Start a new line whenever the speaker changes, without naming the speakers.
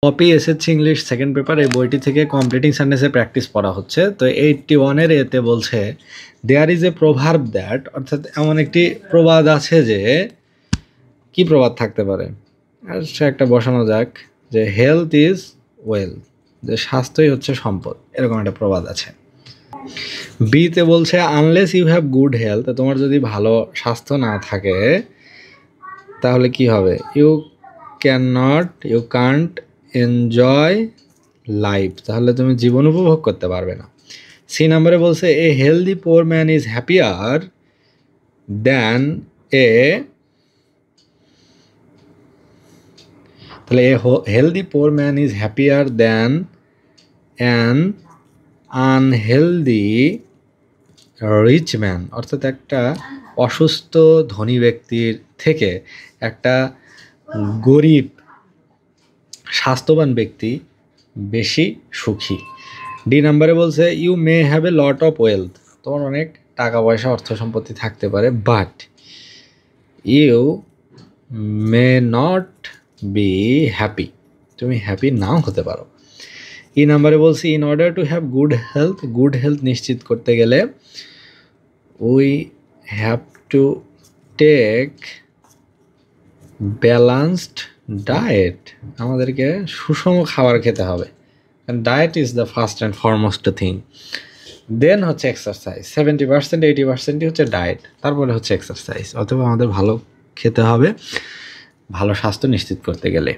Poppy SSC English second paper এই বইটি থেকে কমপ্লিটিং সেন্টেন্সের প্র্যাকটিস পড়া হচ্ছে। তো 81 এতে বলছে there is a proverb that, অর্থাৎ এমন একটি প্রবাদ আছে যে, কি প্রবাদ থাকতে পারে, আর সে একটা বসানো যাক যে হেলথ ইজ ওয়েলথ, যে স্বাস্থ্যই হচ্ছে সম্পদ, এরকম একটা প্রবাদ আছে। বিতে বলছে unless you have good health, তোমার যদি ভালো স্বাস্থ্য না থাকে তাহলে কি হবে, ইউ কান্ট এনজয় লাইফ, তাহলে তুমি জীবন উপভোগ করতে পারবে না। সি নাম্বারে বলছে a healthy poor man is happier than a, তাহলে a healthy poor man is happier than an unhealthy rich man, অর্থাৎ একটা অসুস্থ ধনী ব্যক্তির থেকে একটা গরিব স্বাস্থ্যবান ব্যক্তি বেশি সুখী। ডি নাম্বারে বলছে you may have a lot of wealth, তোমার অনেক টাকা পয়সা অর্থ সম্পত্তি থাকতে পারে, but you may not be happy, তুমি হ্যাপি নাও হতে পারো। ই নাম্বারে বলছি in order to have good health নিশ্চিত করতে গেলে we have to take balanced diet, আমাদেরকে সুষম খাবার খেতে হবে, diet is the first and foremost thing, then হচ্ছে এক্সারসাইজ, 70% 80%ই হচ্ছে ডায়েট, তারপরে হচ্ছে এক্সারসাইজ। অথবা আমাদের ভালো খেতে হবে ভালো স্বাস্থ্য নিশ্চিত করতে গেলে।